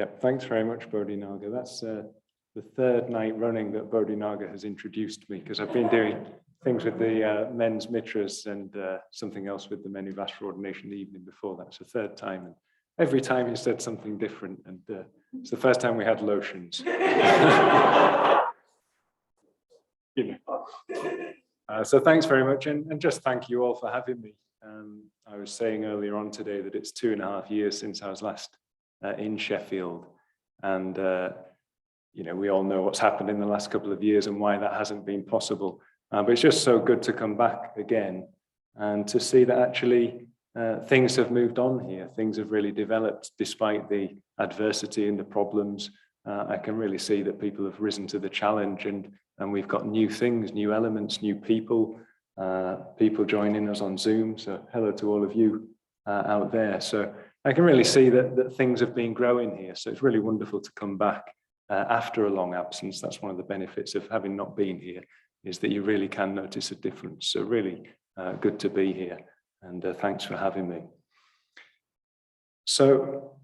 Yep, thanks very much, Bodhinaga. That's the third night running that Bodhinaga has introduced me, because I've been doing things with the men's mitras and something else with the men who've asked for ordination the evening before that. It's the third time, and every time he said something different, and it's the first time we had lotions. You know. So thanks very much, and just thank you all for having me. I was saying earlier on today that it's 2.5 years since I was last in Sheffield, and you know, we all know what's happened in the last couple of years and why that hasn't been possible. But it's just so good to come back again and to see that actually things have moved on here. Things have really developed despite the adversity and the problems. I can really see that people have risen to the challenge, and we've got new things, new elements, new people, people joining us on Zoom. So hello to all of you out there. So I can really see that things have been growing here. So it's really wonderful to come back after a long absence. That's one of the benefits of having not been here, is that you really can notice a difference. So really good to be here, and thanks for having me. So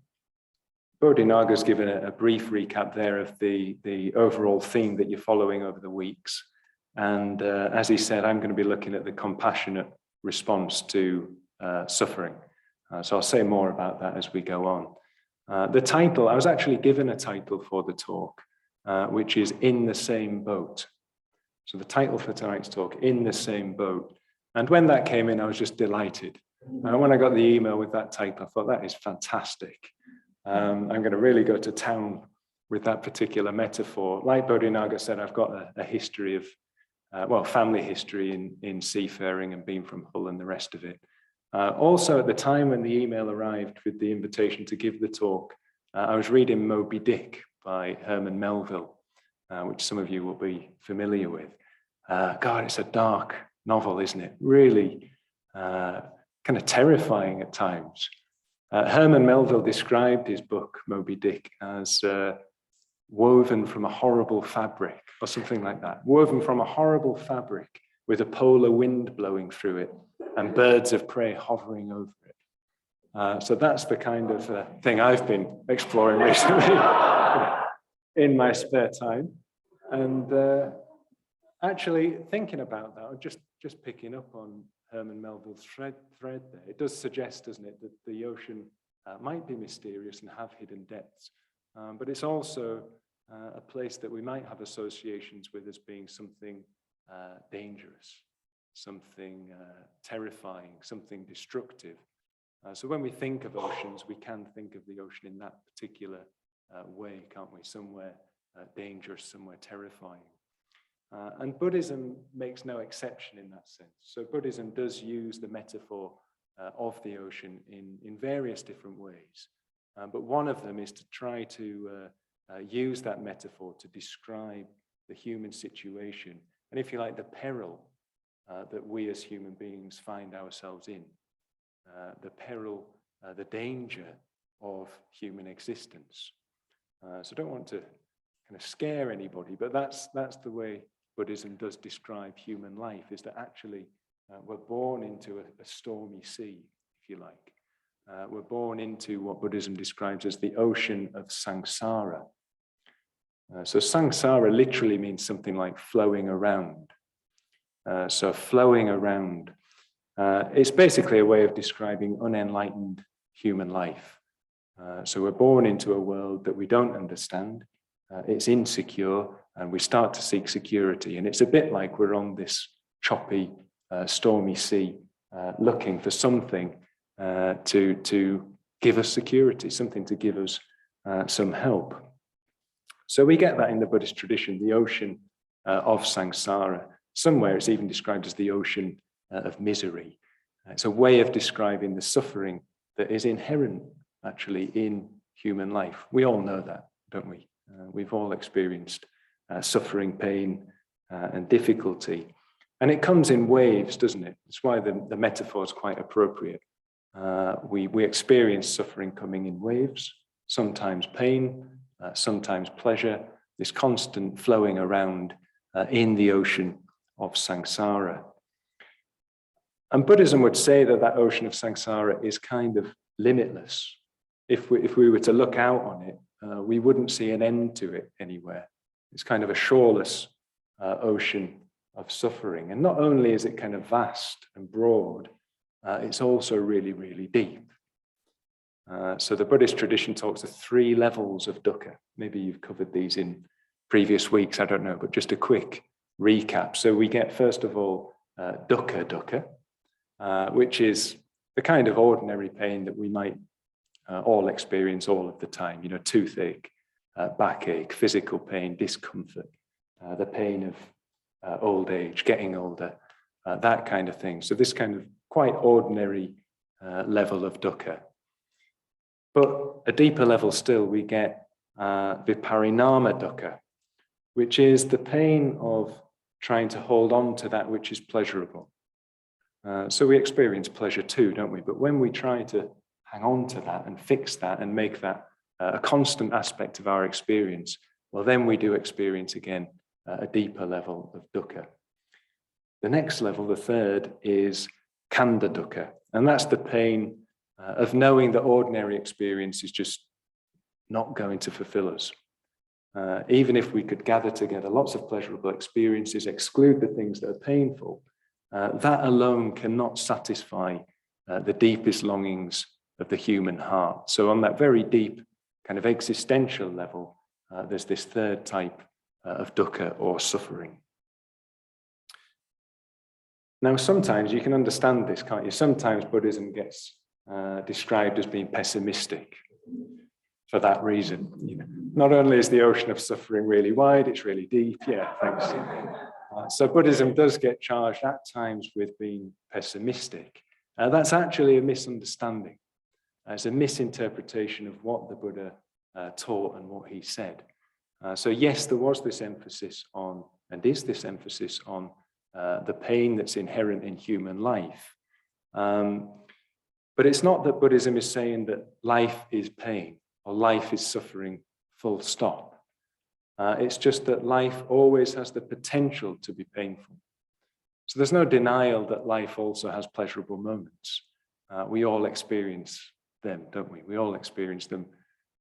Bodhinaga's given a brief recap there of the overall theme that you're following over the weeks. And as he said, I'm going to be looking at the compassionate response to suffering. So I'll say more about that as we go on. The title, I was actually given a title for the talk, which is In the Same Boat. So the title for tonight's talk, In the Same Boat. And when that came in, I was just delighted. And when I got the email with that title, I thought, that is fantastic. I'm going to really go to town with that particular metaphor. Like Bodhinaga said, I've got a history of, well, family history in seafaring and being from Hull and the rest of it. Also, at the time when the email arrived with the invitation to give the talk, I was reading Moby Dick by Herman Melville, which some of you will be familiar with. God, it's a dark novel, isn't it? Really kind of terrifying at times. Herman Melville described his book, Moby Dick, as woven from a horrible fabric, or something like that. Woven from a horrible fabric with a polar wind blowing through it and birds of prey hovering over it. So that's the kind of thing I've been exploring recently in my spare time. And actually thinking about that, just picking up on Herman Melville's thread there, it does suggest, doesn't it, that the ocean might be mysterious and have hidden depths, but it's also a place that we might have associations with as being something dangerous, something terrifying, something destructive. So when we think of oceans, we can think of the ocean in that particular way, can't we? Somewhere dangerous, somewhere terrifying. And Buddhism makes no exception in that sense. So Buddhism does use the metaphor of the ocean in various different ways. But one of them is to try to use that metaphor to describe the human situation, and if you like, the peril that we as human beings find ourselves in, the peril, the danger of human existence. So I don't want to kind of scare anybody, but that's the way Buddhism does describe human life, is that actually we're born into a stormy sea, if you like. We're born into what Buddhism describes as the ocean of samsara. So samsara literally means something like flowing around. So flowing around, it's basically a way of describing unenlightened human life. So we're born into a world that we don't understand. It's insecure, and we start to seek security. And it's a bit like we're on this choppy, stormy sea, looking for something to give us security, something to give us some help. So we get that in the Buddhist tradition, the ocean of samsara. Somewhere it's even described as the ocean of misery. It's a way of describing the suffering that is inherent, actually, in human life. We all know that, don't we? We've all experienced suffering, pain, and difficulty. And it comes in waves, doesn't it? That's why the metaphor is quite appropriate. We experience suffering coming in waves, sometimes pain, sometimes pleasure, this constant flowing around in the ocean of samsara. And Buddhism would say that that ocean of samsara is kind of limitless. If we were to look out on it, we wouldn't see an end to it anywhere. It's kind of a shoreless ocean of suffering. And not only is it kind of vast and broad, it's also really, really deep. So the Buddhist tradition talks of 3 levels of dukkha. Maybe you've covered these in previous weeks, I don't know, but just a quick recap. So we get, first of all, dukkha, which is the kind of ordinary pain that we might all experience all of the time, you know, toothache, backache, physical pain, discomfort, the pain of old age, getting older, that kind of thing. So this kind of quite ordinary level of dukkha. But a deeper level still, we get viparinama dukkha, which is the pain of trying to hold on to that which is pleasurable. So we experience pleasure too, don't we? But when we try to hang on to that and fix that and make that a constant aspect of our experience, well, then we do experience again a deeper level of dukkha. The next level, the third, is khandha dukkha, and that's the pain of knowing that ordinary experience is just not going to fulfill us. Even if we could gather together lots of pleasurable experiences, exclude the things that are painful, that alone cannot satisfy the deepest longings of the human heart. So on that very deep kind of existential level, there's this third type of dukkha or suffering. Now, sometimes you can understand this, can't you? Sometimes Buddhism gets described as being pessimistic for that reason. You know, not only is the ocean of suffering really wide, it's really deep. Yeah, thanks. So Buddhism does get charged at times with being pessimistic. That's actually a misunderstanding. It's a misinterpretation of what the Buddha taught and what he said. So yes, there was this emphasis on, and is this emphasis on, the pain that's inherent in human life. But it's not that Buddhism is saying that life is pain or life is suffering, full stop. It's just that life always has the potential to be painful. So there's no denial that life also has pleasurable moments. We all experience them, don't we? We all experience them.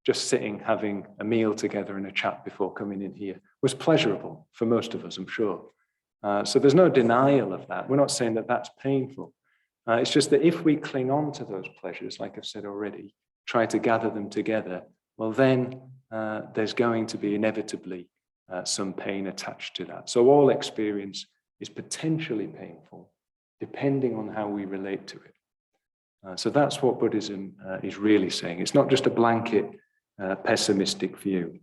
Just sitting, having a meal together and a chat before coming in here was pleasurable for most of us, I'm sure. So there's no denial of that. We're not saying that that's painful. It's just that if we cling on to those pleasures, like I've said already, try to gather them together, well, then there's going to be inevitably some pain attached to that. So all experience is potentially painful, depending on how we relate to it. So that's what Buddhism is really saying. It's not just a blanket pessimistic view.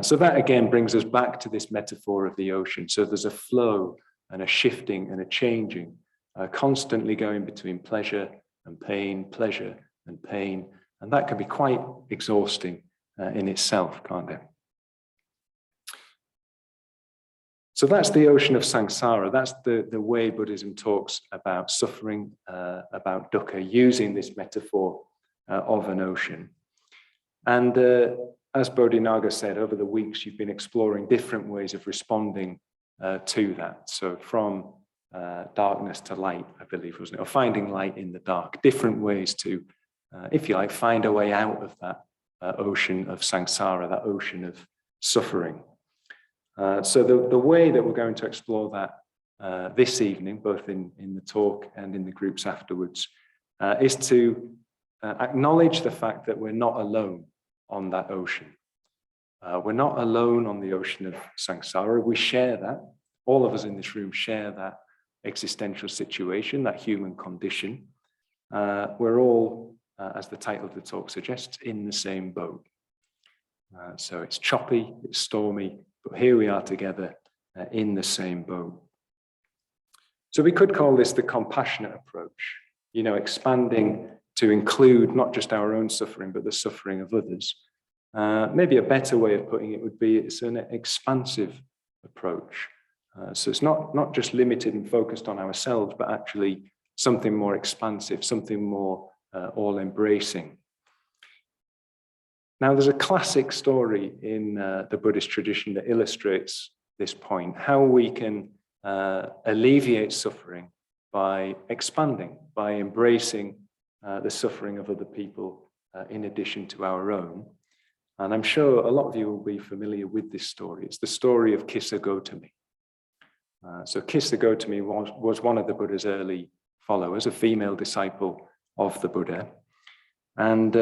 So that again brings us back to this metaphor of the ocean. So there's a flow and a shifting and a changing, constantly going between pleasure and pain, pleasure and pain. And that can be quite exhausting in itself, can't it? So that's the ocean of samsara. That's the way Buddhism talks about suffering, about dukkha, using this metaphor of an ocean. And as Bodhinaga said, over the weeks, you've been exploring different ways of responding to that. So from darkness to light, I believe, wasn't it? Or finding light in the dark, different ways to, if you like, find a way out of that ocean of samsara, that ocean of suffering. So the way that we're going to explore that this evening, both in the talk and in the groups afterwards, is to acknowledge the fact that we're not alone on that ocean. We're not alone on the ocean of samsara. We share that. All of us in this room share that existential situation, that human condition. We're all, as the title of the talk suggests, in the same boat. So it's choppy, it's stormy, but here we are together in the same boat. So we could call this the compassionate approach, you know, expanding to include not just our own suffering, but the suffering of others. Maybe a better way of putting it would be it's an expansive approach. So it's not just limited and focused on ourselves, but actually something more expansive, something more all-embracing. Now, there's a classic story in the Buddhist tradition that illustrates this point, how we can alleviate suffering by expanding, by embracing the suffering of other people in addition to our own. And I'm sure a lot of you will be familiar with this story. It's the story of Kissa Gotami. So Kissa Gotami was one of the Buddha's early followers, a female disciple of the Buddha. And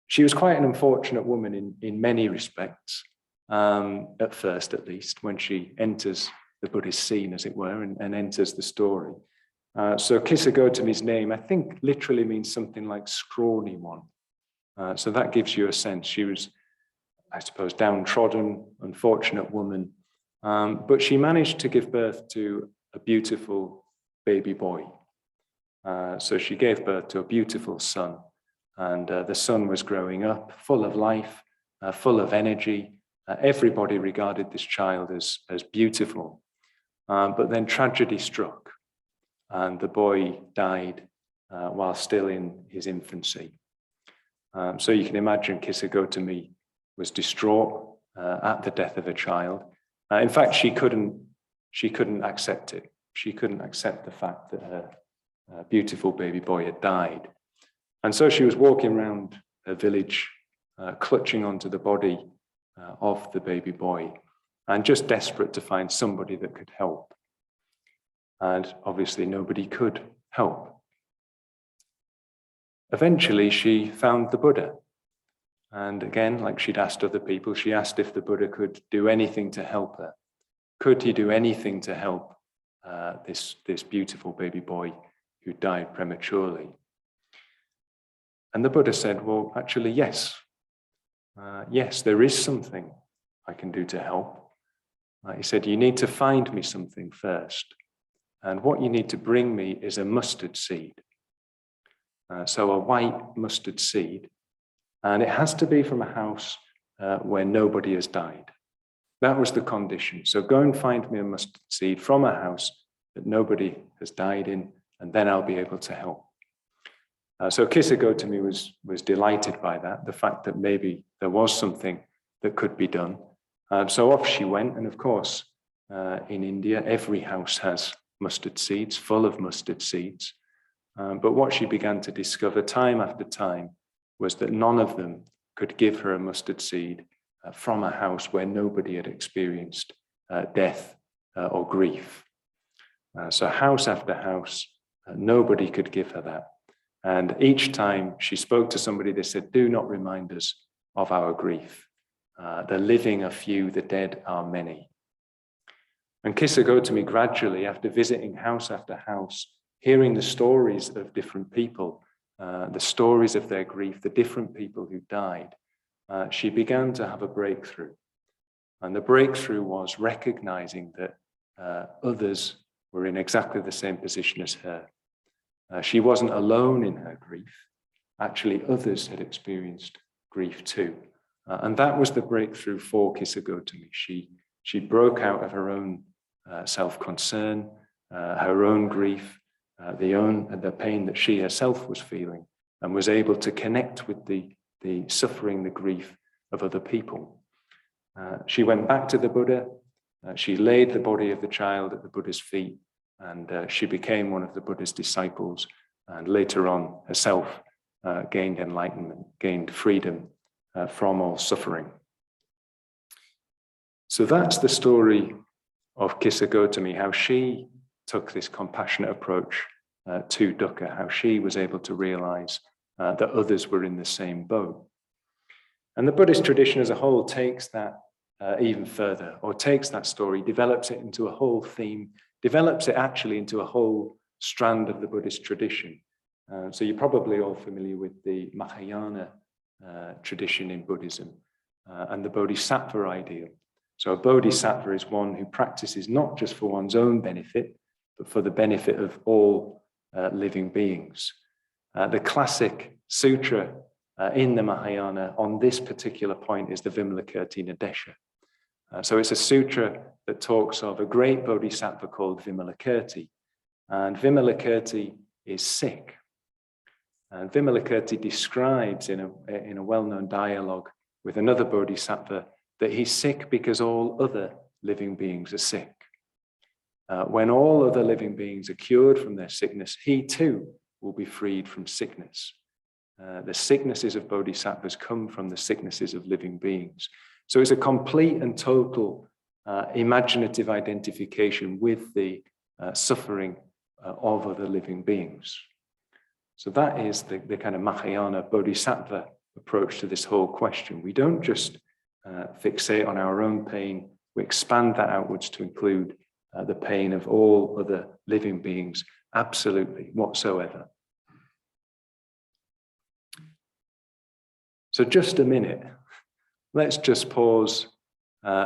she was quite an unfortunate woman in many respects, at first at least, when she enters the Buddhist scene, as it were, and enters the story. So Kissa Gotami's name, I think, literally means something like scrawny one. So that gives you a sense. She was, I suppose, downtrodden, unfortunate woman, but she managed to give birth to a beautiful baby boy. So she gave birth to a beautiful son, and the son was growing up, full of life, full of energy. Everybody regarded this child as beautiful. But then tragedy struck, and the boy died while still in his infancy. So you can imagine Kissa Gotami was distraught at the death of a child. In fact, she couldn't accept it. She couldn't accept the fact that her beautiful baby boy had died. And so she was walking around her village, clutching onto the body of the baby boy, and just desperate to find somebody that could help. And obviously nobody could help. Eventually she found the Buddha. And again, like she'd asked other people, she asked if the Buddha could do anything to help her. Could he do anything to help this beautiful baby boy who died prematurely? And the Buddha said, well, actually, yes. Yes, there is something I can do to help. He said, you need to find me something first. And what you need to bring me is a mustard seed. So a white mustard seed. And it has to be from a house where nobody has died. That was the condition. So go and find me a mustard seed from a house that nobody has died in, and then I'll be able to help. So Kissa Gotami was delighted by that, the fact that maybe there was something that could be done. So off she went, and of course, in India, every house has mustard seeds, full of mustard seeds. But what she began to discover time after time was that none of them could give her a mustard seed from a house where nobody had experienced death or grief. So house after house, nobody could give her that. And each time she spoke to somebody, they said, do not remind us of our grief. The living are few, the dead are many. And Kissa Gotami gradually, after visiting house after house, hearing the stories of different people, the stories of their grief, the different people who died, she began to have a breakthrough. And the breakthrough was recognizing that others were in exactly the same position as her. She wasn't alone in her grief. Actually, others had experienced grief too. And that was the breakthrough for Kissa Gotami. She broke out of her own self-concern, her own grief, the pain that she herself was feeling, and was able to connect with the suffering, the grief of other people. She went back to the Buddha. She laid the body of the child at the Buddha's feet, and she became one of the Buddha's disciples, and later on herself gained enlightenment, gained freedom from all suffering. So that's the story of Kissa Gotami, how she took this compassionate approach to dukkha, how she was able to realize that others were in the same boat. And the Buddhist tradition as a whole takes that even further, or takes that story, develops it into a whole theme, develops it actually into a whole strand of the Buddhist tradition. So you're probably all familiar with the Mahayana tradition in Buddhism and the Bodhisattva ideal. So a Bodhisattva is one who practices not just for one's own benefit, but for the benefit of all living beings. The classic sutra in the Mahayana on this particular point is the Vimalakirti Nadesha. So it's a sutra that talks of a great bodhisattva called Vimalakirti. And Vimalakirti is sick. And Vimalakirti describes in a well-known dialogue with another bodhisattva that he's sick because all other living beings are sick. When all other living beings are cured from their sickness, he too will be freed from sickness. The sicknesses of bodhisattvas come from the sicknesses of living beings. So it's a complete and total imaginative identification with the suffering of other living beings. So that is the kind of Mahayana bodhisattva approach to this whole question. We don't just fixate on our own pain, we expand that outwards to include the pain of all other living beings, absolutely, whatsoever. So just a minute, let's just pause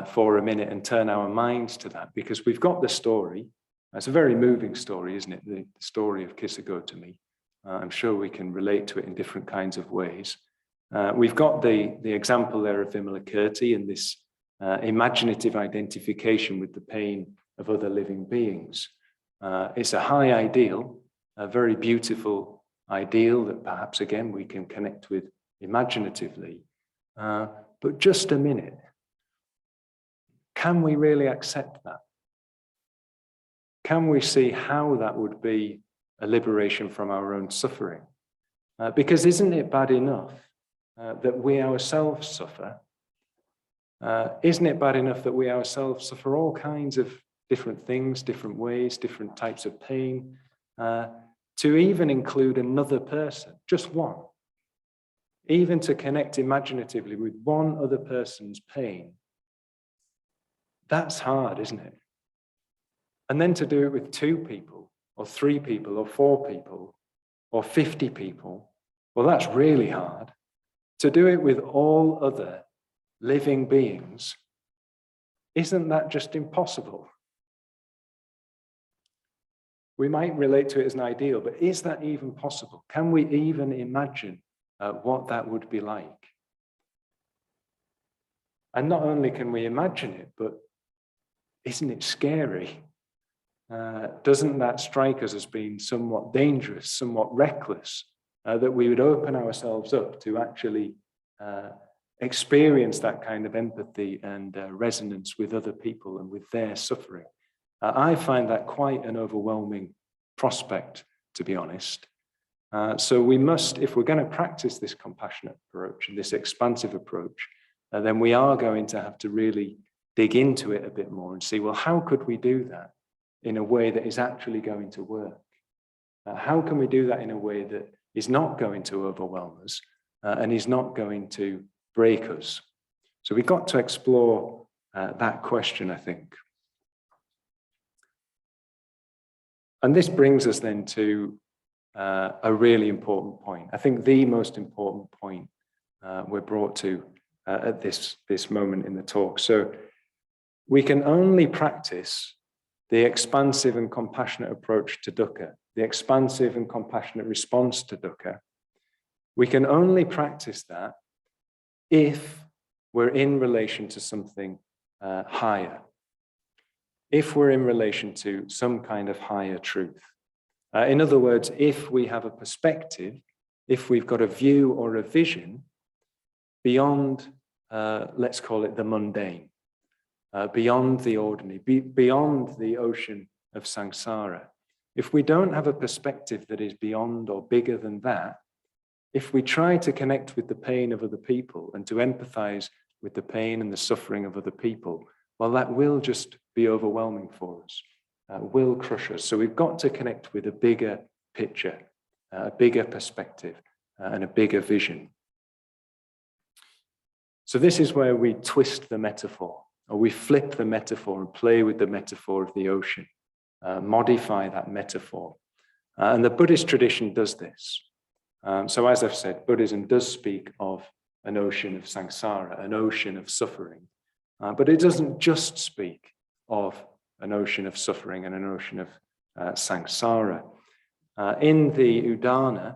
for a minute and turn our minds to that, because we've got the story. It's a very moving story, isn't it? The story of Kissa Gotami. I'm sure we can relate to it in different kinds of ways. We've got the example there of Vimalakirti and this imaginative identification with the pain of other living beings. It's a high ideal, a very beautiful ideal that perhaps again we can connect with imaginatively. But just a minute, can we really accept that? Can we see how that would be a liberation from our own suffering? Because isn't it bad enough that we ourselves suffer? Isn't it bad enough that we ourselves suffer all kinds of different things, different ways, different types of pain, to even include another person, just one, even to connect imaginatively with one other person's pain? That's hard, isn't it? And then to do it with 2 people, or 3 people, or 4 people, or 50 people, well, that's really hard. To do it with all other living beings, isn't that just impossible? We might relate to it as an ideal, but is that even possible? Can we even imagine what that would be like? And not only can we imagine it, but isn't it scary? Doesn't that strike us as being somewhat dangerous, somewhat reckless, that we would open ourselves up to actually experience that kind of empathy and resonance with other people and with their suffering? I find that quite an overwhelming prospect, to be honest. So we must, if we're going to practice this compassionate approach and this expansive approach, then we are going to have to really dig into it a bit more and see, well, how could we do that in a way that is actually going to work? How can we do that in a way that is not going to overwhelm us and is not going to break us? So we've got to explore that question, I think. And this brings us then to a really important point. I think the most important point we're brought to at this moment in the talk. So we can only practice the expansive and compassionate approach to dukkha, the expansive and compassionate response to dukkha. We can only practice that if we're in relation to something higher, if we're in relation to some kind of higher truth. In other words, if we have a perspective, if we've got a view or a vision beyond, let's call it the mundane, beyond the ordinary, beyond the ocean of samsara. If we don't have a perspective that is beyond or bigger than that, if we try to connect with the pain of other people and to empathize with the pain and the suffering of other people, well, that will just be overwhelming for us, will crush us. So we've got to connect with a bigger picture, a bigger perspective, and a bigger vision. So this is where we twist the metaphor, or we flip the metaphor and play with the metaphor of the ocean, modify that metaphor. And the Buddhist tradition does this. So as I've said, Buddhism does speak of an ocean of samsara, an ocean of suffering. But it doesn't just speak of an ocean of suffering and an ocean of samsara. In the Udana,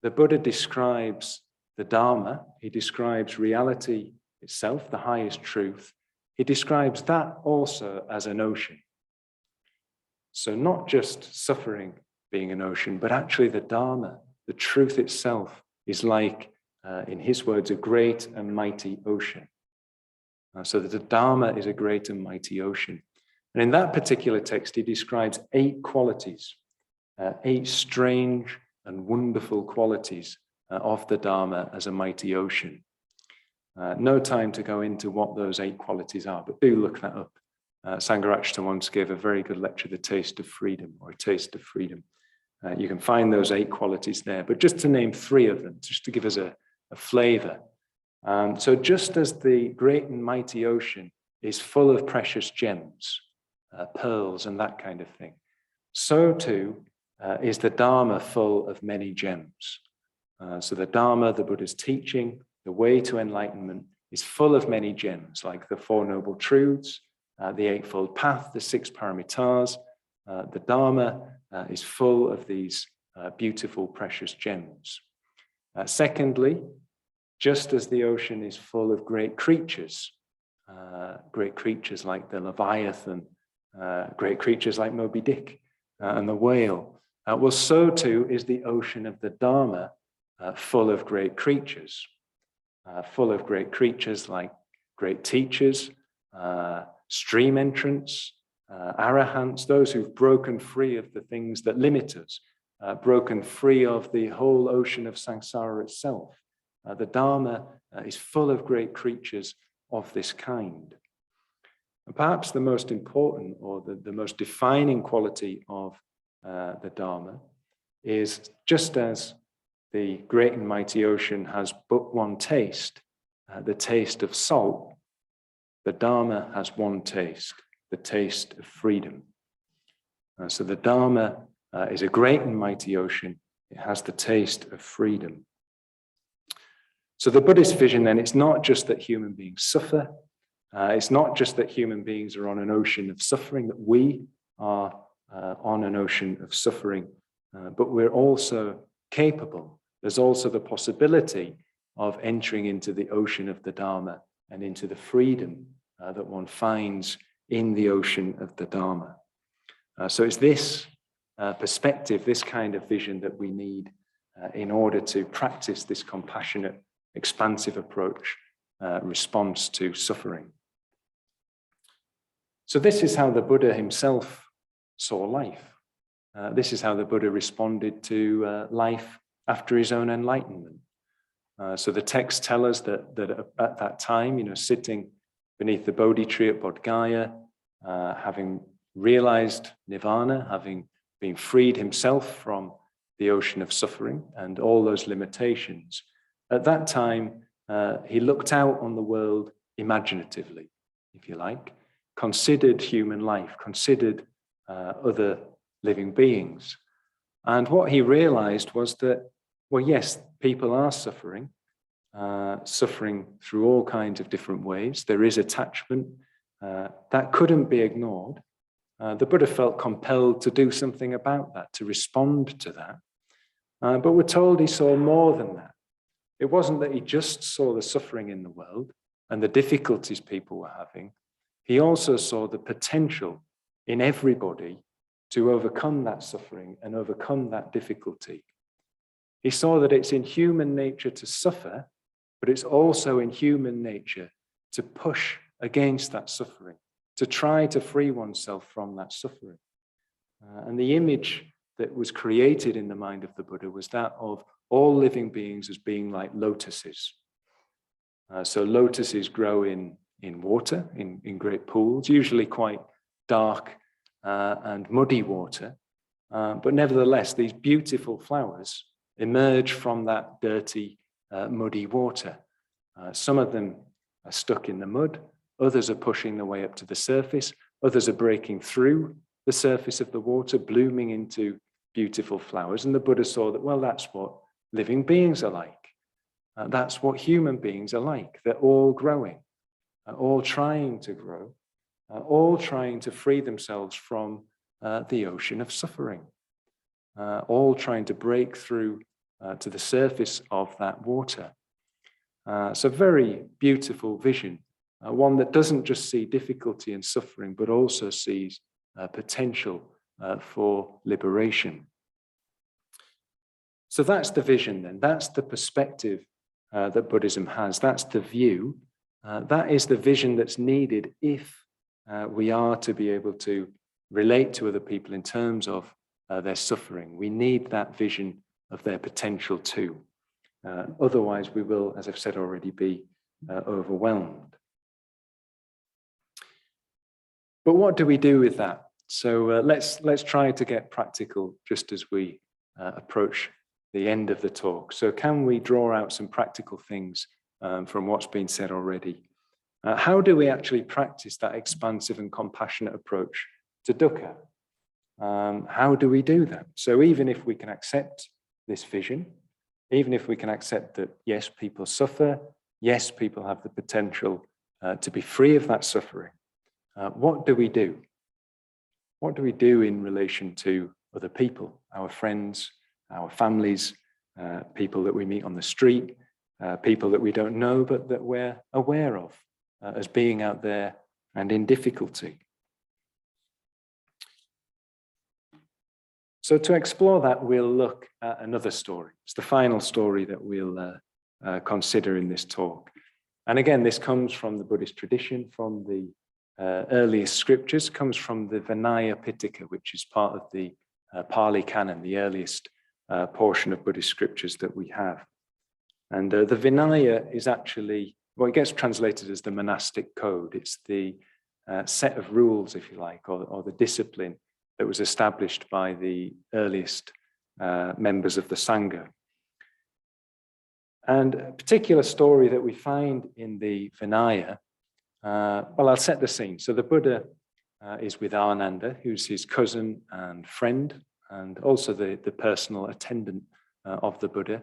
the Buddha describes the Dharma, he describes reality itself, the highest truth. He describes that also as an ocean. So not just suffering being an ocean, but actually the Dharma, the truth itself, is like, in his words, a great and mighty ocean. So that the Dharma is a great and mighty ocean. And in that particular text, he describes 8 qualities, 8 strange and wonderful qualities of the Dharma as a mighty ocean. No time to go into what those 8 qualities are, but do look that up. Sangharakshita once gave a very good lecture, The Taste of Freedom, or A Taste of Freedom. You can find those 8 qualities there, but just to name 3 of them, just to give us a flavor. So just as the great and mighty ocean is full of precious gems, pearls and that kind of thing, so too is the Dharma full of many gems. So the Dharma, the Buddha's teaching, the way to enlightenment, is full of many gems, like the 4 Noble Truths, the Eightfold Path, the 6 Paramitas. The Dharma is full of these beautiful, precious gems. Secondly, just as the ocean is full of great creatures like the Leviathan, great creatures like Moby Dick and the whale, well, so too is the ocean of the Dharma full of great creatures. Like great teachers, stream entrants, arahants, those who've broken free of the things that limit us, broken free of the whole ocean of samsara itself. The Dharma is full of great creatures of this kind. And perhaps the most important or the most defining quality of the Dharma is, just as the great and mighty ocean has but one taste, the taste of salt, the Dharma has one taste, the taste of freedom. So the Dharma is a great and mighty ocean. It has the taste of freedom. So the Buddhist vision then, it's not just that human beings suffer. It's not just that human beings are on an ocean of suffering, that we are on an ocean of suffering, but we're also capable. There's also the possibility of entering into the ocean of the Dharma and into the freedom that one finds in the ocean of the Dharma. So it's this perspective, this kind of vision that we need in order to practice this compassionate, expansive approach, response to suffering. So this is how the Buddha himself saw life. This is how the Buddha responded to life after his own enlightenment. So the texts tell us that at that time, sitting beneath the Bodhi tree at Bodh Gaya, having realized nirvana, having been freed himself from the ocean of suffering and all those limitations, at that time, he looked out on the world imaginatively, if you like, considered human life, considered other living beings. And what he realized was that, well, yes, people are suffering through all kinds of different ways. There is attachment that couldn't be ignored. The Buddha felt compelled to do something about that, to respond to that. But we're told he saw more than that. It wasn't that he just saw the suffering in the world and the difficulties people were having. He also saw the potential in everybody to overcome that suffering and overcome that difficulty. He saw that it's in human nature to suffer, but it's also in human nature to push against that suffering, to try to free oneself from that suffering. And the image that was created in the mind of the Buddha was that of all living beings as being like lotuses. So lotuses grow in water, in great pools, usually quite dark and muddy water. But nevertheless, these beautiful flowers emerge from that dirty, muddy water. Some of them are stuck in the mud, others are pushing their way up to the surface, others are breaking through the surface of the water, blooming into beautiful flowers. And the Buddha saw that, well, that's what living beings are like. That's what human beings are like. They're all growing, all trying to grow, all trying to free themselves from the ocean of suffering, all trying to break through to the surface of that water. It's a very beautiful vision, one that doesn't just see difficulty and suffering, but also sees potential for liberation. So that's the vision then, that's the perspective that Buddhism has, that's the view, that is the vision that's needed if we are to be able to relate to other people in terms of their suffering. We need that vision of their potential too. Otherwise, we will, as I've said already, be overwhelmed. But what do we do with that? So let's try to get practical just as we approach the end of the talk. So can we draw out some practical things from what's been said already? How do we actually practice that expansive and compassionate approach to dukkha? How do we do that? So even if we can accept this vision, even if we can accept that, yes, people suffer, yes, people have the potential to be free of that suffering, what do we do? What do we do in relation to other people, our friends, our families, people that we meet on the street, people that we don't know, but that we're aware of as being out there and in difficulty? So to explore that, we'll look at another story. It's the final story that we'll consider in this talk. And again, this comes from the Buddhist tradition, from the earliest scriptures, comes from the Vinaya Pitaka, which is part of the Pali Canon, the earliest portion of Buddhist scriptures that we have. And the Vinaya is actually, well, it gets translated as the monastic code. It's the set of rules, if you like, or the discipline that was established by the earliest members of the Sangha. And a particular story that we find in the Vinaya, well, I'll set the scene. So the Buddha is with Ananda, who's his cousin and friend, and also the personal attendant of the Buddha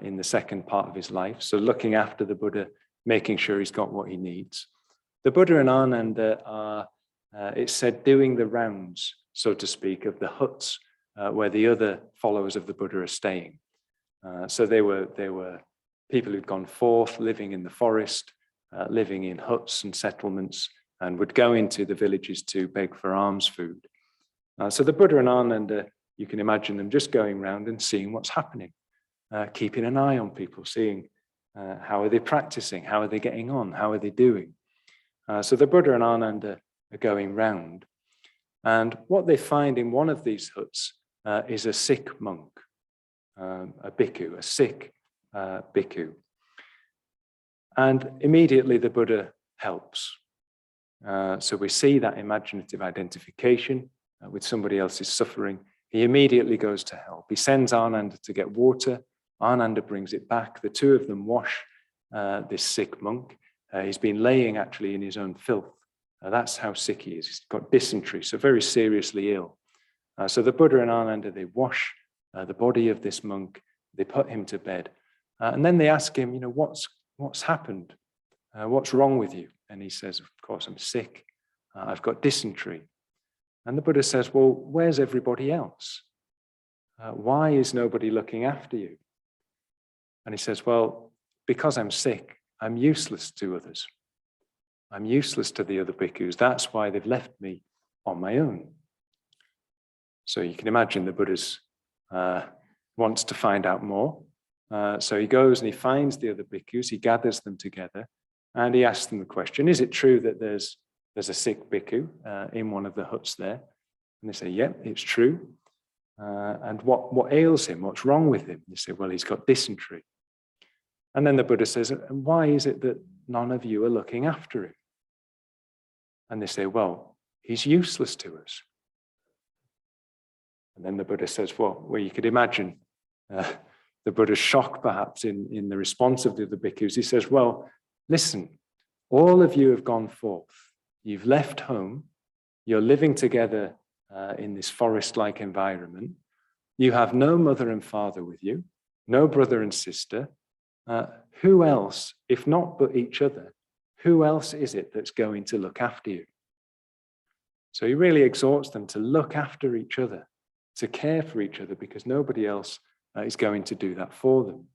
in the second part of his life. So looking after the Buddha, making sure he's got what he needs. The Buddha and Ananda are, it's said, doing the rounds, so to speak, of the huts where the other followers of the Buddha are staying. So they were people who'd gone forth, living in the forest, living in huts and settlements, and would go into the villages to beg for alms food. So the Buddha and Ananda, you can imagine them just going around and seeing what's happening, keeping an eye on people, seeing how are they practicing, how are they getting on, how are they doing. So the Buddha and Ananda are going round. And what they find in one of these huts is a sick monk, a bhikkhu, a sick bhikkhu. And immediately the Buddha helps. So we see that imaginative identification with somebody else's suffering. He immediately goes to help. He sends Ananda to get water. Ananda brings it back. The two of them wash this sick monk. He's been laying actually in his own filth. That's how sick he is. He's got dysentery, so very seriously ill. So the Buddha and Ananda, they wash the body of this monk. They put him to bed. And then they ask him, what's happened? What's wrong with you? And he says, of course, I'm sick. I've got dysentery. And the Buddha says, well, where's everybody else? Why is nobody looking after you? And he says, well, because I'm sick, I'm useless to others. I'm useless to the other bhikkhus. That's why they've left me on my own. So you can imagine the Buddha's wants to find out more. So he goes and he finds the other bhikkhus, he gathers them together, and he asks them the question, is it true that there's a sick bhikkhu in one of the huts there? And they say, yeah, it's true. And what ails him? What's wrong with him? They say, well, he's got dysentery. And then the Buddha says, and why is it that none of you are looking after him? And they say, well, he's useless to us. And then the Buddha says, well, you could imagine the Buddha's shock perhaps in the response of the other bhikkhus. He says, well, listen, all of you have gone forth. You've left home. You're living together in this forest-like environment. You have no mother and father with you, no brother and sister. Who else, if not but each other, who else is it that's going to look after you? So he really exhorts them to look after each other, to care for each other, because nobody else is going to do that for them.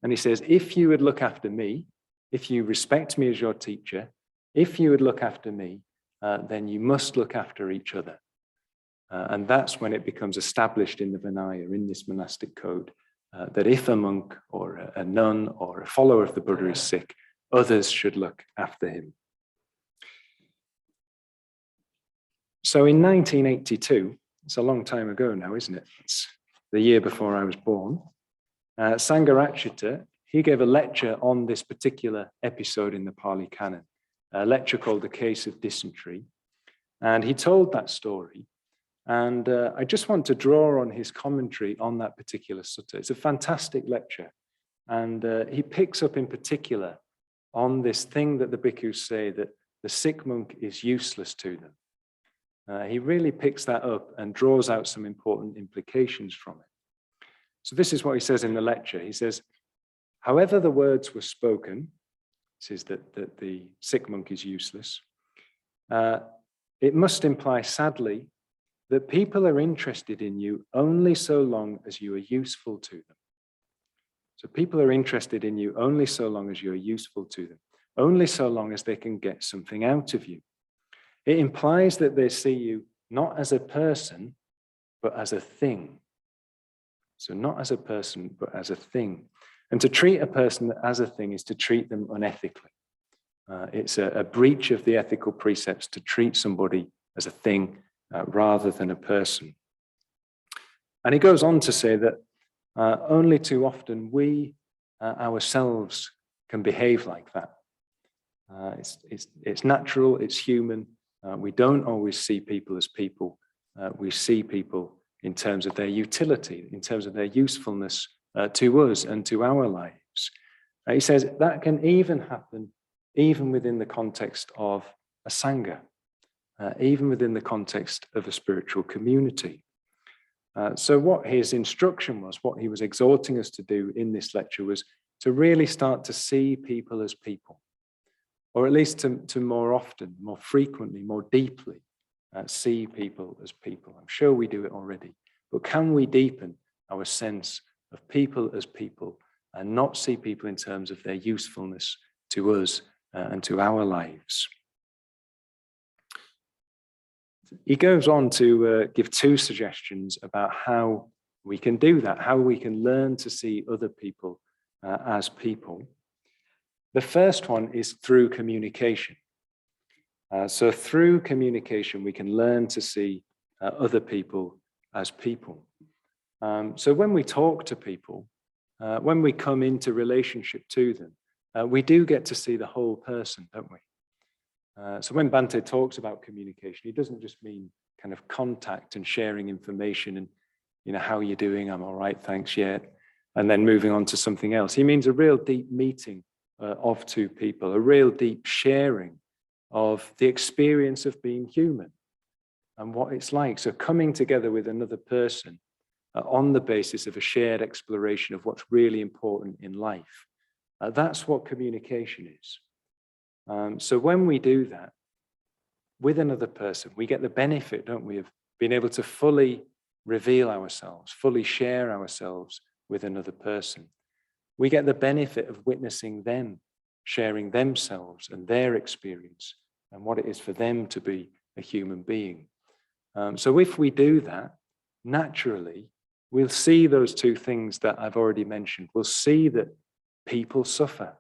And he says, if you would look after me, if you respect me as your teacher, if you would look after me, then you must look after each other. And that's when it becomes established in the Vinaya, in this monastic code, that if a monk or a nun or a follower of the Buddha is sick, others should look after him. So in 1982, it's a long time ago now, isn't it? It's the year before I was born. Sangharakshita, he gave a lecture on this particular episode in the Pali Canon, a lecture called The Case of Dysentery. And he told that story. And I just want to draw on his commentary on that particular sutta. It's a fantastic lecture. And he picks up in particular on this thing that the bhikkhus say, that the sick monk is useless to them. He really picks that up and draws out some important implications from it. So this is what he says in the lecture. He says, however the words were spoken, this is that the sick monk is useless, it must imply, sadly, that people are interested in you only so long as you are useful to them. So people are interested in you only so long as you are useful to them, only so long as they can get something out of you. It implies that they see you not as a person, but as a thing. So not as a person, but as a thing. And to treat a person as a thing is to treat them unethically. It's a breach of the ethical precepts to treat somebody as a thing rather than a person. And he goes on to say that only too often we ourselves can behave like that. It's natural, it's human. We don't always see people as people. We see people in terms of their utility, in terms of their usefulness to us and to our lives. He says that can even happen even within the context of a sangha, even within the context of a spiritual community. So what his instruction was, what he was exhorting us to do in this lecture was to really start to see people as people, or at least to more often, more frequently, more deeply see people as people. I'm sure we do it already, but can we deepen our sense of people as people and not see people in terms of their usefulness to us and to our lives? He goes on to give two suggestions about how we can do that, how we can learn to see other people as people. The first one is through communication. So through communication, we can learn to see other people as people. So when we talk to people, when we come into relationship to them, we do get to see the whole person, don't we? So when Bhante talks about communication, he doesn't just mean kind of contact and sharing information and, how are you doing? I'm all right, thanks, yeah. And then moving on to something else. He means a real deep meeting of two people, a real deep sharing of the experience of being human and what it's like. So coming together with another person on the basis of a shared exploration of what's really important in life. That's what communication is. So when we do that with another person, we get the benefit, don't we, of being able to fully reveal ourselves, fully share ourselves with another person. We get the benefit of witnessing them, sharing themselves and their experience and what it is for them to be a human being. So if we do that, naturally, we'll see those two things that I've already mentioned. We'll see that people suffer.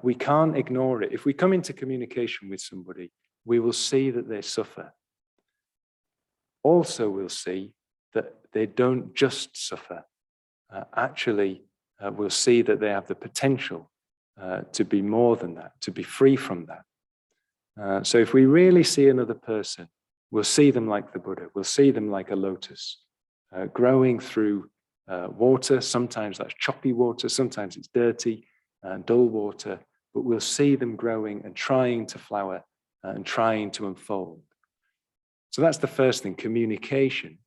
We can't ignore it. If we come into communication with somebody, we will see that they suffer. Also, we'll see that they don't just suffer. Actually, we'll see that they have the potential to be more than that, to be free from that. So if we really see another person, we'll see them like the Buddha. We'll see them like a lotus, growing through water. Sometimes that's choppy water, sometimes it's dirty and dull water, but we'll see them growing and trying to flower and trying to unfold. So that's the first thing, communication.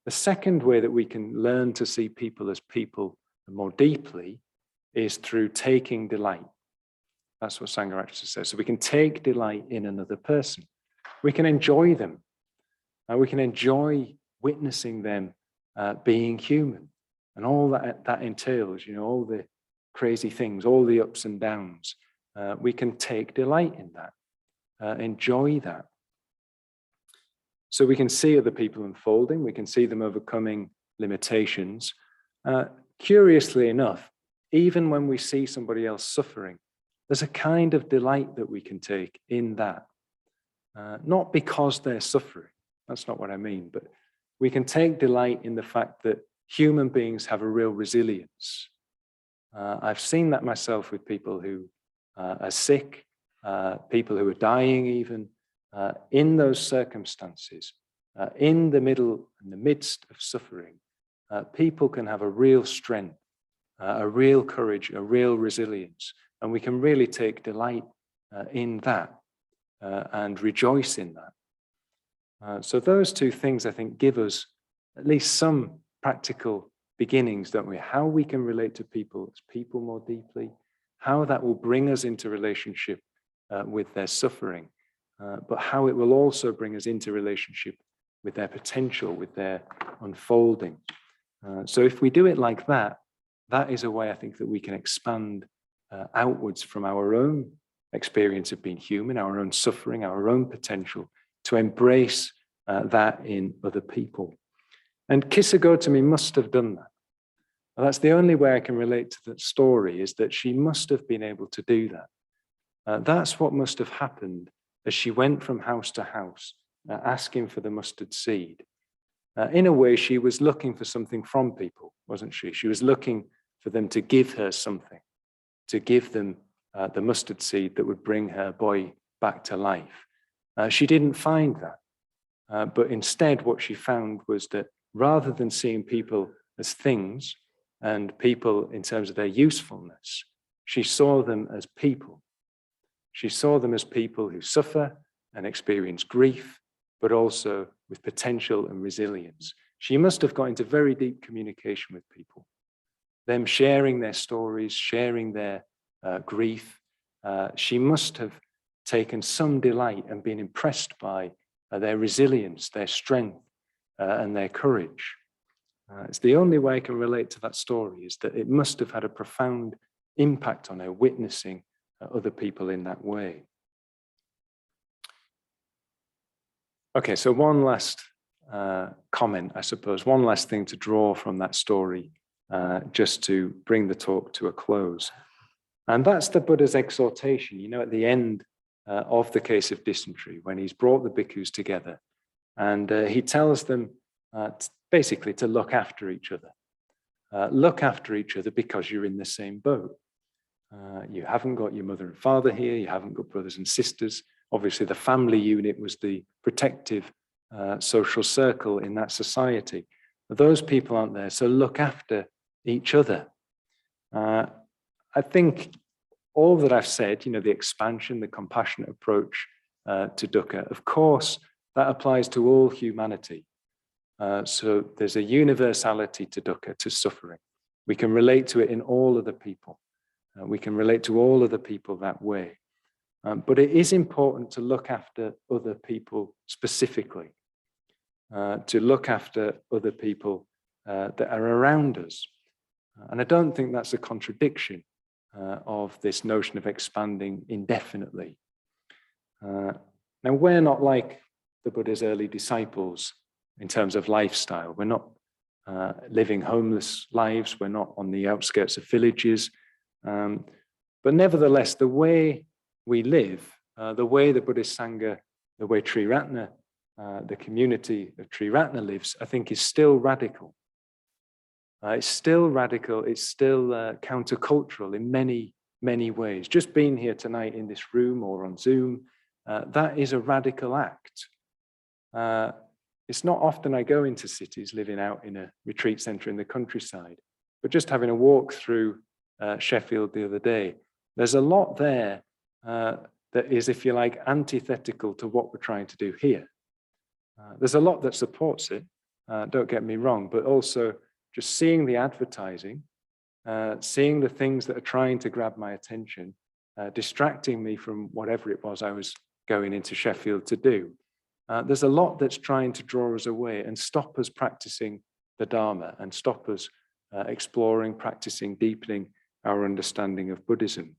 The second way that we can learn to see people as people more deeply is through taking delight. That's what Sangharakshita says. So we can take delight in another person. We can enjoy them. We can enjoy witnessing them being human and all that entails, all the crazy things, all the ups and downs. We can take delight in that, enjoy that. So we can see other people unfolding, we can see them overcoming limitations. Curiously enough, even when we see somebody else suffering, there's a kind of delight that we can take in that. Not because they're suffering, that's not what I mean, but we can take delight in the fact that human beings have a real resilience. I've seen that myself with people who are sick, people who are dying even. In those circumstances, in the midst of suffering, people can have a real strength, a real courage, a real resilience, and we can really take delight in that and rejoice in that. So those two things, I think, give us at least some practical beginnings, don't we? How we can relate to people as people more deeply, how that will bring us into relationship with their suffering, but how it will also bring us into relationship with their potential, with their unfolding. So if we do it like that, that is a way I think that we can expand outwards from our own experience of being human, our own suffering, our own potential, to embrace that in other people. And Kissa Gotami must have done that. And that's the only way I can relate to that story, is that she must have been able to do that. That's what must have happened as she went from house to house, asking for the mustard seed. In a way, she was looking for something from people, wasn't she? She was looking for them to give her something, to give them the mustard seed that would bring her boy back to life. She didn't find that, but instead what she found was that rather than seeing people as things and people in terms of their usefulness, she saw them as people. She saw them as people who suffer and experience grief, but also with potential and resilience. She must have got into very deep communication with people, them sharing their stories, sharing their grief. She must have taken some delight and been impressed by their resilience, their strength, and their courage. It's the only way I can relate to that story, is that it must have had a profound impact on her, witnessing other people in that way. Okay, so one last comment, I suppose, one last thing to draw from that story, just to bring the talk to a close. And that's the Buddha's exhortation, you know, at the end of the case of dysentery, when he's brought the bhikkhus together, and he tells them basically to look after each other. Look after each other because you're in the same boat. You haven't got your mother and father here, you haven't got brothers and sisters. Obviously, the family unit was the protective social circle in that society. But those people aren't there, so look after each other. I think all that I've said, you know, the expansion, the compassionate approach to dukkha, of course, that applies to all humanity. So there's a universality to dukkha, to suffering. We can relate to it in all other people. We can relate to all other people that way. But it is important to look after other people specifically, to look after other people that are around us. And I don't think that's a contradiction of this notion of expanding indefinitely. Now, we're not like the Buddha's early disciples in terms of lifestyle. We're not living homeless lives. We're not on the outskirts of villages. But nevertheless, the way we live, the way the Buddhist Sangha, the way Triratna, the community of Triratna lives, I think is still radical. It's still radical, it's still countercultural in many, many ways. Just being here tonight in this room or on Zoom, that is a radical act. It's not often I go into cities living out in a retreat centre in the countryside, but just having a walk through Sheffield the other day, there's a lot there that is, if you like, antithetical to what we're trying to do here. There's a lot that supports it, don't get me wrong, but also just seeing the advertising, seeing the things that are trying to grab my attention, distracting me from whatever it was I was going into Sheffield to do. There's a lot that's trying to draw us away and stop us practicing the Dharma and stop us exploring, practicing, deepening our understanding of Buddhism.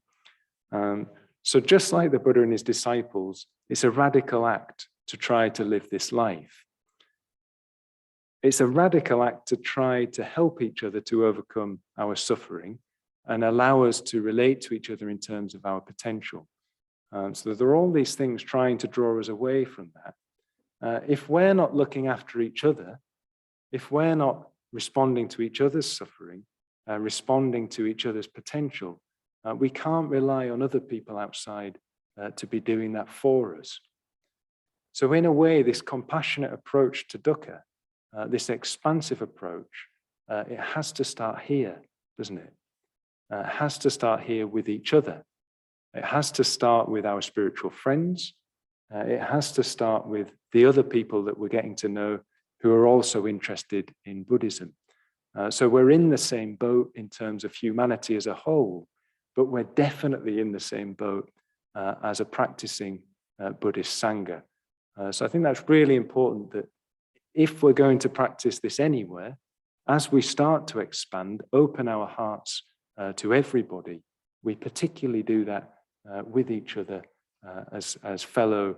So just like the Buddha and his disciples, it's a radical act to try to live this life. It's a radical act to try to help each other to overcome our suffering and allow us to relate to each other in terms of our potential. So there are all these things trying to draw us away from that. If we're not looking after each other, if we're not responding to each other's suffering, responding to each other's potential, we can't rely on other people outside to be doing that for us. So in a way, this compassionate approach to dukkha, this expansive approach, it has to start here, doesn't it? It has to start here with each other. It has to start with our spiritual friends. It has to start with the other people that we're getting to know who are also interested in Buddhism. So we're in the same boat in terms of humanity as a whole, but we're definitely in the same boat as a practicing Buddhist Sangha. So I think that's really important, that if we're going to practice this anywhere, as we start to expand, open our hearts to everybody, we particularly do that with each other as fellow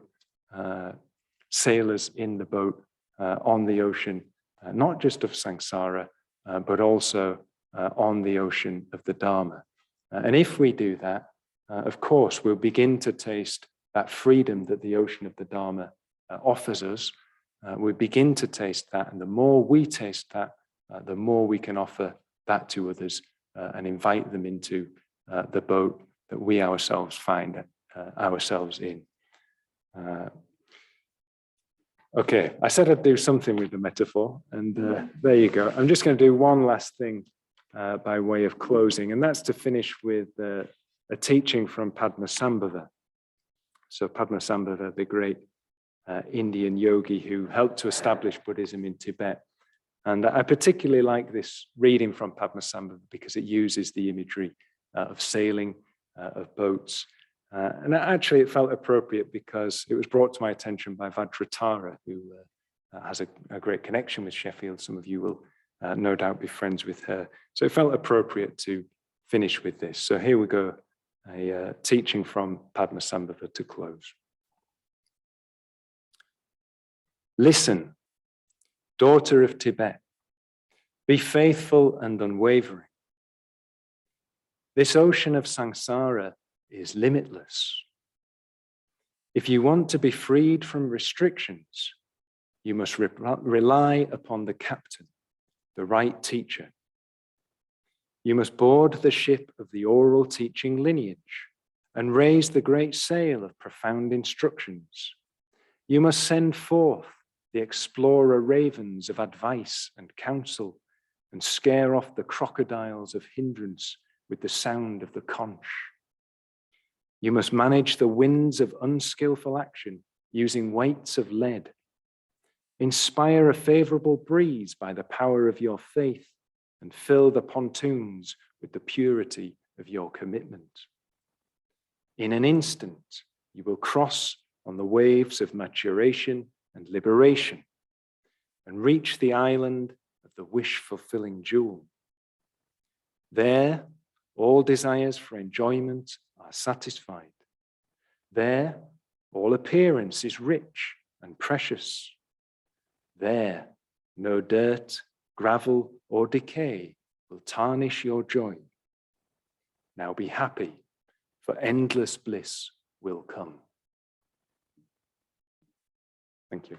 sailors in the boat on the ocean, not just of samsara, but also on the ocean of the Dharma. And if we do that, of course, we'll begin to taste that freedom that the ocean of the Dharma offers us. We begin to taste that, and the more we taste that, the more we can offer that to others and invite them into the boat that we ourselves find ourselves in. Okay, I said I'd do something with the metaphor, and there you go. I'm just going to do one last thing by way of closing, and that's to finish with a teaching from Padmasambhava. So Padmasambhava, the great Indian yogi who helped to establish Buddhism in Tibet. And I particularly like this reading from Padmasambhava because it uses the imagery of sailing, of boats. And actually it felt appropriate because it was brought to my attention by Vajratara, who has a great connection with Sheffield. Some of you will no doubt be friends with her. So it felt appropriate to finish with this. So here we go, a teaching from Padmasambhava to close. Listen, daughter of Tibet, be faithful and unwavering. This ocean of samsara is limitless. If you want to be freed from restrictions, you must rely upon the captain, the right teacher. You must board the ship of the oral teaching lineage and raise the great sail of profound instructions. You must send forth the explorer ravens of advice and counsel and scare off the crocodiles of hindrance with the sound of the conch. You must manage the winds of unskillful action using weights of lead. Inspire a favorable breeze by the power of your faith and fill the pontoons with the purity of your commitment. In an instant, you will cross on the waves of maturation and liberation and reach the island of the wish-fulfilling jewel. There, all desires for enjoyment are satisfied. There, all appearance is rich and precious. There, no dirt, gravel, or decay will tarnish your joy. Now be happy, for endless bliss will come. Thank you.